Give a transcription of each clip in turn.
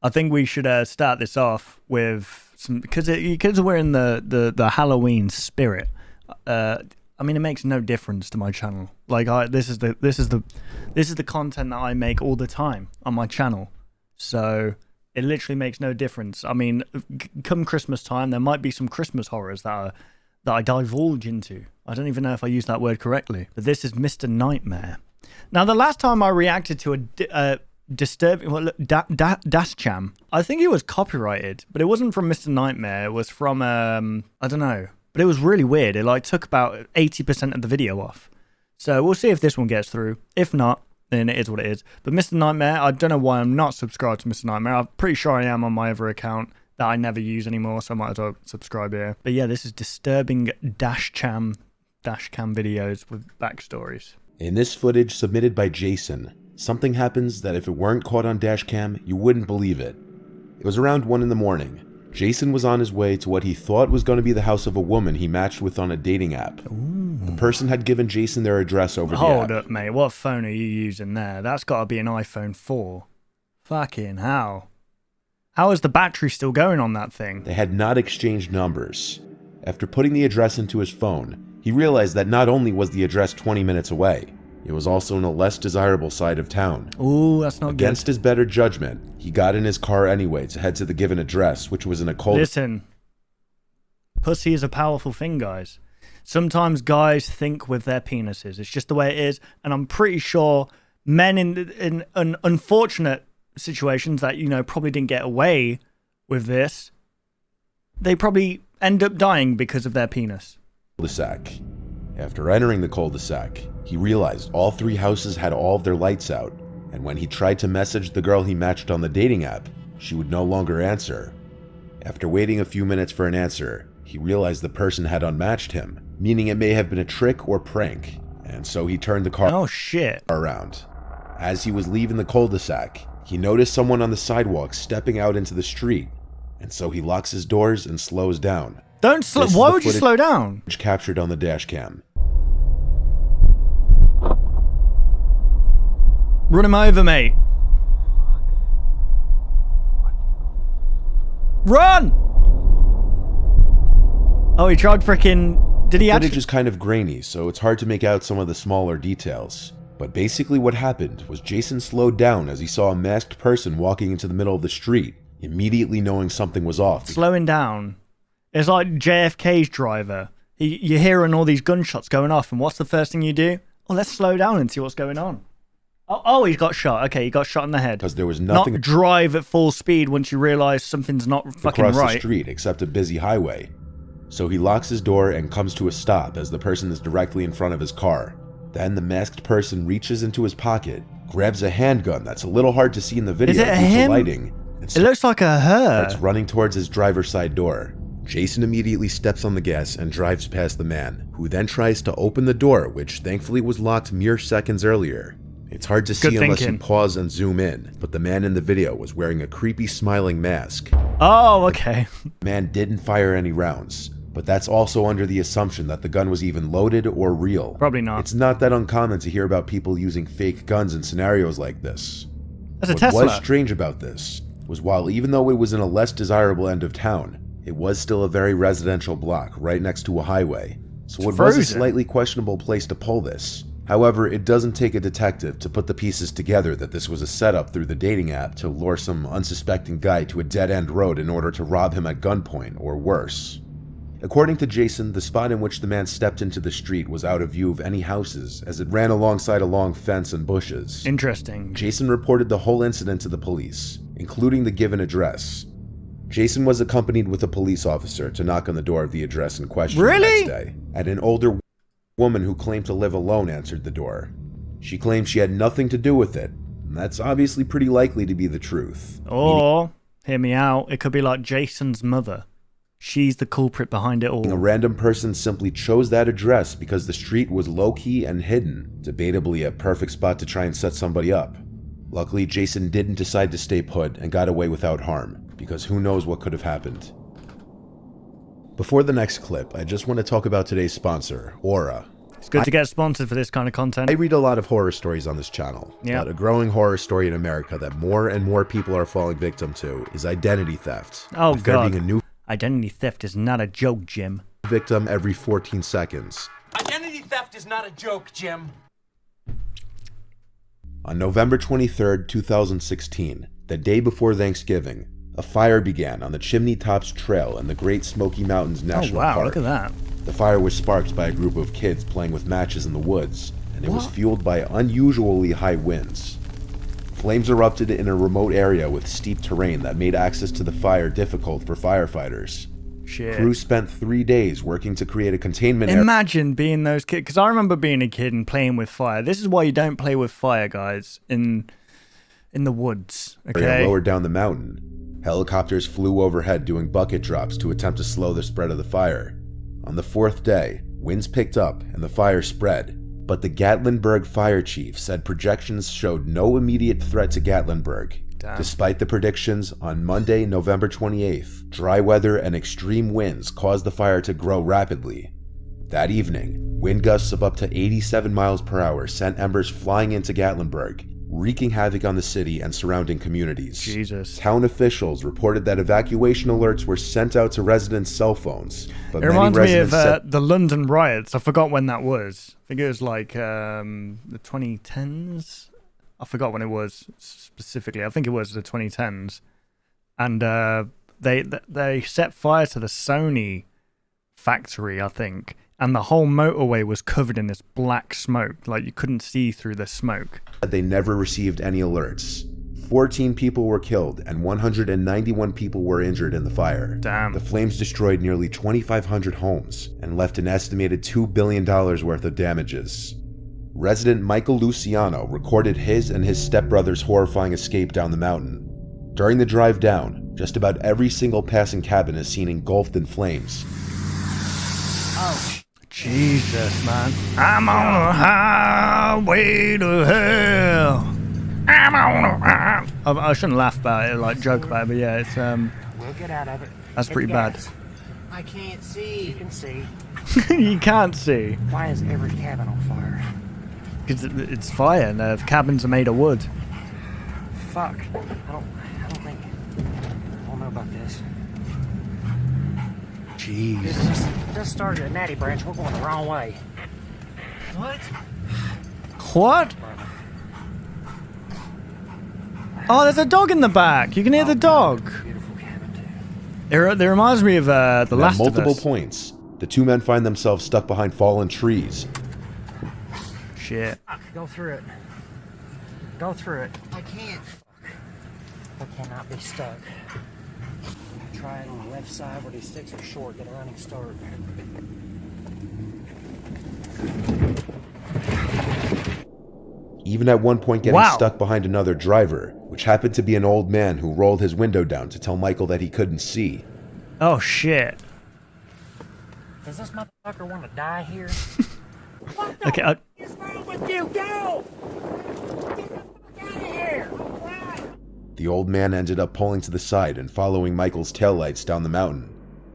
I think we should start this off with some, because we're in the Halloween spirit. I mean, it makes no difference to my channel. Like, this is the content that I make all the time on my channel. So it literally makes no difference. I mean, come Christmas time, there might be some Christmas horrors that I divulge into. I don't even know if I used that word correctly. But this is Mr. Nightmare. Now, the last time I reacted to a disturbing, well, Dashcam, I think it was copyrighted, but it wasn't from Mr. Nightmare. It was from I don't know, but it was really weird. It like took about 80% of the video off. So we'll see if this one gets through. If not, then it is what it is. But Mr. Nightmare, I don't know why I'm not subscribed to Mr. Nightmare. I'm pretty sure I am on my other account that I never use anymore, so I might as well subscribe here. But yeah, this is disturbing dashcam videos with backstories. In this footage submitted by Jason, something happens that if it weren't caught on Dashcam, you wouldn't believe it. It was around 1 in the morning. Jason was on his way to what he thought was going to be the house of a woman he matched with on a dating app. Ooh. The person had given Jason their address over the app. Hold up, mate. What phone are you using there? That's got to be an iPhone 4. Fucking hell. How is the battery still going on that thing? They had not exchanged numbers. After putting the address into his phone, he realized that not only was the address 20 minutes away, it was also in a less desirable side of town. Ooh, that's not good. Against his better judgment, he got in his car anyway to head to the given address, which was in a cold... Listen, pussy is a powerful thing, guys. Sometimes guys think with their penises. It's just the way it is. And I'm pretty sure men in unfortunate situations that, you know, probably didn't get away with this, they probably end up dying because of their penis. Cul-de-sac. After entering the cul-de-sac, he realized all 3 houses had all of their lights out, and when he tried to message the girl he matched on the dating app, she would no longer answer. After waiting a few minutes for an answer, he realized the person had unmatched him, meaning it may have been a trick or prank, and so he turned the car around. As he was leaving the cul-de-sac, he noticed someone on the sidewalk stepping out into the street, and so he locks his doors and slows down. Don't slow. Why would you slow down? Captured on the dash cam. Run him over, mate. Run! Oh, he tried freaking. Did he actually? Footage is kind of grainy, so it's hard to make out some of the smaller details. But basically what happened was Jason slowed down as he saw a masked person walking into the middle of the street, immediately knowing something was off. Slowing down. It's like JFK's driver. You're hearing all these gunshots going off, and what's the first thing you do? Oh, let's slow down and see what's going on. Oh, he got shot. Okay, he got shot in the head. Because there was nothing... Not drive at full speed once you realize something's not fucking right. Across the street, except a busy highway. So he locks his door and comes to a stop as the person is directly in front of his car. Then the masked person reaches into his pocket, grabs a handgun that's a little hard to see in the video due to lighting. It looks like a her. It's running towards his driver's side door. Jason immediately steps on the gas and drives past the man, who then tries to open the door, which thankfully was locked mere seconds earlier. It's hard to see unless you pause and zoom in, but the man in the video was wearing a creepy smiling mask. Oh, okay. The man didn't fire any rounds, but that's also under the assumption that the gun was even loaded or real. Probably not. It's not that uncommon to hear about people using fake guns in scenarios like this. That's a Tesla. What was strange about this was while even though it was in a less desirable end of town, it was still a very residential block right next to a highway, so it was a slightly questionable place to pull this. However, it doesn't take a detective to put the pieces together that this was a setup through the dating app to lure some unsuspecting guy to a dead-end road in order to rob him at gunpoint, or worse. According to Jason, the spot in which the man stepped into the street was out of view of any houses, as it ran alongside a long fence and bushes. Interesting. Jason reported the whole incident to the police, including the given address. Jason was accompanied with a police officer to knock on the door of the address in question the next day, and an older woman who claimed to live alone answered the door. She claimed she had nothing to do with it, and that's obviously pretty likely to be the truth. Or, hear me out, it could be like Jason's mother. She's the culprit behind it all. A random person simply chose that address because the street was low-key and hidden, debatably a perfect spot to try and set somebody up. Luckily, Jason didn't decide to stay put and got away without harm, because who knows what could have happened. Before the next clip, I just want to talk about today's sponsor, Aura. It's good to get sponsored for this kind of content. I read a lot of horror stories on this channel, but a growing horror story in America that more and more people are falling victim to is identity theft. Oh, with there God. being a new Identity theft is not a joke, Jim. victim every 14 seconds. Identity theft is not a joke, Jim. On November 23rd, 2016, the day before Thanksgiving, a fire began on the Chimney Tops Trail in the Great Smoky Mountains National Park. Park. Look at that. The fire was sparked by a group of kids playing with matches in the woods, and it was fueled by unusually high winds. Flames erupted in a remote area with steep terrain that made access to the fire difficult for firefighters. Shit. Crews spent 3 days working to create a containment area. Imagine being those kids, because I remember being a kid and playing with fire. This is why you don't play with fire, guys, in the woods, okay? Lower down the mountain. Helicopters flew overhead doing bucket drops to attempt to slow the spread of the fire. On the 4th day, winds picked up and the fire spread, but the Gatlinburg fire chief said projections showed no immediate threat to Gatlinburg. Damn. Despite the predictions, on Monday, November 28th, dry weather and extreme winds caused the fire to grow rapidly. That evening, wind gusts of up to 87 miles per hour sent embers flying into Gatlinburg, wreaking havoc on the city and surrounding communities. Jesus. Town officials reported that evacuation alerts were sent out to residents' cell phones, but It many reminds me of residents said the London riots. I forgot when that was. I think it was like the 2010s. I forgot when it was specifically. I think it was the 2010s. And they set fire to the Sony factory, I think. And the whole motorway was covered in this black smoke. Like, you couldn't see through the smoke. they never received any alerts. 14 people were killed and 191 people were injured in the fire. Damn. The flames destroyed nearly 2,500 homes and left an estimated $2 billion worth of damages. Resident Michael Luciano recorded his and his stepbrother's horrifying escape down the mountain. During the drive down, just about every single passing cabin is seen engulfed in flames. Oh, Jesus, man. I'm on a highway to hell. I'm on a high. I shouldn't laugh about it, like joke about it, but yeah, it's We'll get out of it. that's Hit pretty the bad. gas. I can't see. You can see. You can't see Why is every cabin on fire? because it's fire and the cabins are made of wood. Fuck. I don't know about this. Jeez. Just started at Natty Branch. We're going the wrong way. What? What? Oh, there's a dog in the back. You can hear the dog. Beautiful cabin too. It reminds me of The At Last of multiple Us. points, the two men find themselves stuck behind fallen trees. Shit. Go through it. Go through it. I can't. I cannot be stuck. Try it on the left side where these sticks are short. Get a running start. Even at one point getting Wow. stuck behind another driver, which happened to be an old man who rolled his window down to tell Michael that he couldn't see. Oh, shit. Does this motherfucker want to die here? Okay, What is wrong with you? Go! Get the fuck out of here! The old man ended up pulling to the side and following Michael's taillights down the mountain.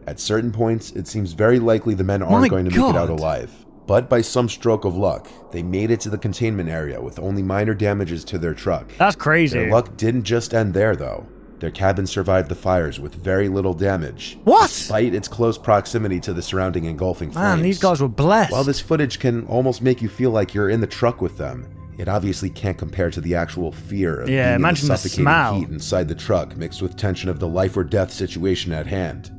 At certain points, it seems very likely the men My aren't going to make it out God. alive. But by some stroke of luck, they made it to the containment area with only minor damages to their truck. that's crazy. Their luck didn't just end there, though. Their cabin survived the fires with very little damage, What? despite its close proximity to the surrounding engulfing flames. Man, these guys were blessed. While this footage can almost make you feel like you're in the truck with them, it obviously can't compare to the actual fear of being in the imagine the suffocating smell. heat inside the truck mixed with tension of the life or death situation at hand.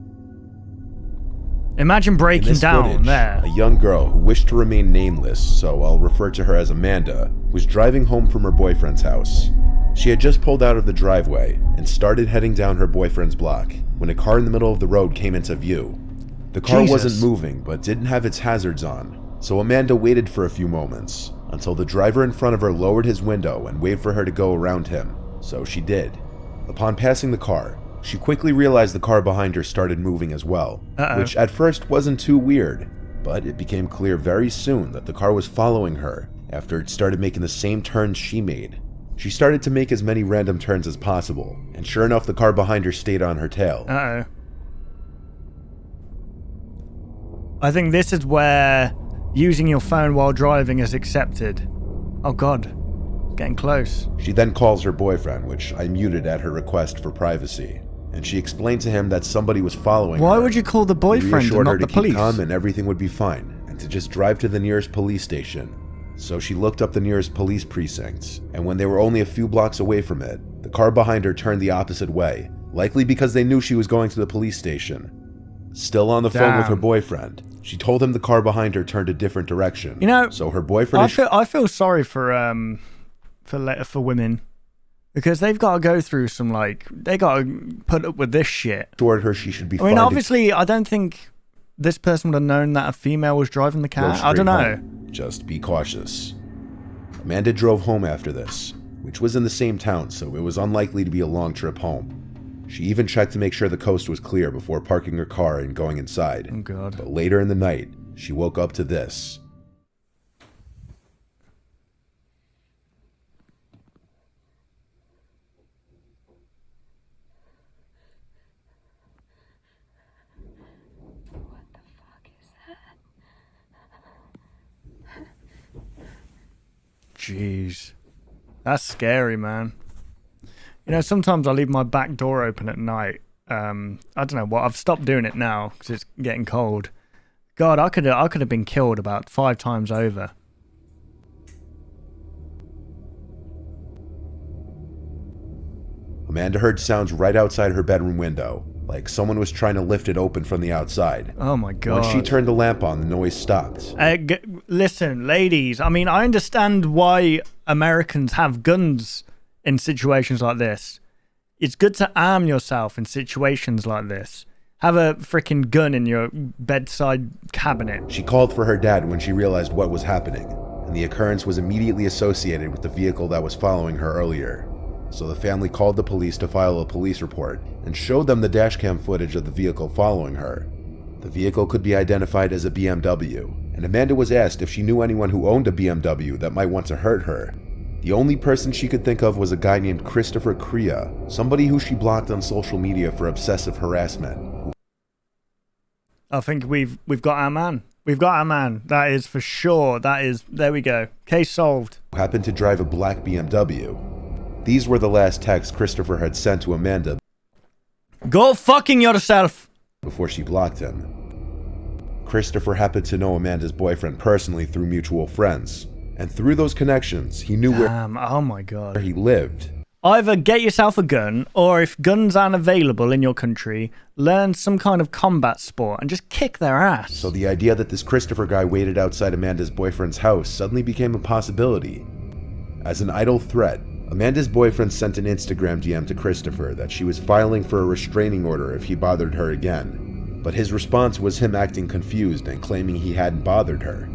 Imagine In breaking this down footage, there. a young girl who wished to remain nameless, so I'll refer to her as Amanda, was driving home from her boyfriend's house. She had just pulled out of the driveway and started heading down her boyfriend's block when a car in the middle of the road came into view. The car Jesus. wasn't moving but didn't have its hazards on, so Amanda waited for a few moments until the driver in front of her lowered his window and waved for her to go around him, so she did. Upon passing the car, she quickly realized the car behind her started moving as well, which at first wasn't too weird, but it became clear very soon that the car was following her after it started making the same turns she made. She started to make as many random turns as possible, and sure enough the car behind her stayed on her tail. Uh-oh. I think this is where Using your phone while driving is accepted. Oh god. Getting close. She then calls her boyfriend, which I muted at her request for privacy. And she explained to him that somebody was following her. Why would you call the boyfriend and not the police? Keep calm and everything would be fine, and to just drive to the nearest police station. So she looked up the nearest police precincts, and when they were only a few blocks away from it, the car behind her turned the opposite way, likely because they knew she was going to the police station. Still on the phone with her boyfriend, she told him the car behind her turned a different direction. You know, so her boyfriend. I feel sorry for women. Because they've got to go through some, like, they got to put up with this shit. Assured her she should be. I mean, obviously, I don't think this person would have known that a female was driving the car. I don't know. Just be cautious. Amanda drove home after this, which was in the same town, so it was unlikely to be a long trip home. She even checked to make sure the coast was clear before parking her car and going inside. Oh, God. But later in the night, she woke up to this. Jeez. That's scary, man. You know, sometimes I leave my back door open at night. I don't know what. I've stopped doing it now because it's getting cold. God, I could have been killed about 5 times over. Amanda heard sounds right outside her bedroom window, like someone was trying to lift it open from the outside. Oh my God. When she turned the lamp on, the noise stopped. Listen, ladies, I mean, I understand why Americans have guns in situations like this. It's good to arm yourself in situations like this. Have a freaking gun in your bedside cabinet. She called for her dad when she realized what was happening, and the occurrence was immediately associated with the vehicle that was following her earlier. So the family called the police to file a police report and showed them the dashcam footage of the vehicle following her. The vehicle could be identified as a BMW, and Amanda was asked if she knew anyone who owned a BMW that might want to hurt her. The only person she could think of was a guy named Christopher Crea, somebody who she blocked on social media for obsessive harassment. I think we've got our man. We've got our man. That is for sure. There we go. Case solved. Who happened to drive a black BMW. These were the last texts Christopher had sent to Amanda. Go fucking yourself! Before she blocked him. Christopher happened to know Amanda's boyfriend personally through mutual friends. And through those connections, he knew oh my God. where he lived. Either get yourself a gun, or if guns aren't available in your country, learn some kind of combat sport and just kick their ass. So the idea that this Christopher guy waited outside Amanda's boyfriend's house suddenly became a possibility. As an idle threat, Amanda's boyfriend sent an Instagram DM to Christopher that she was filing for a restraining order if he bothered her again. But his response was him acting confused and claiming he hadn't bothered her.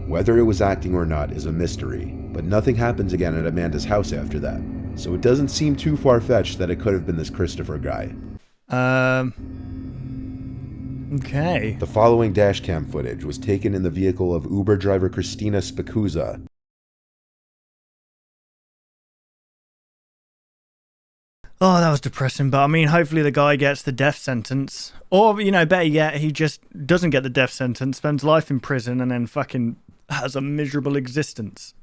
Whether it was acting or not is a mystery, but nothing happens again at Amanda's house after that. So it doesn't seem too far-fetched that it could have been this Christopher guy. Okay. The following dashcam footage was taken in the vehicle of Uber driver Christina Spikuza. Oh, that was depressing, but I mean, hopefully the guy gets the death sentence. Or, you know, better yet, he just doesn't get the death sentence, spends life in prison, and then fucking has a miserable existence.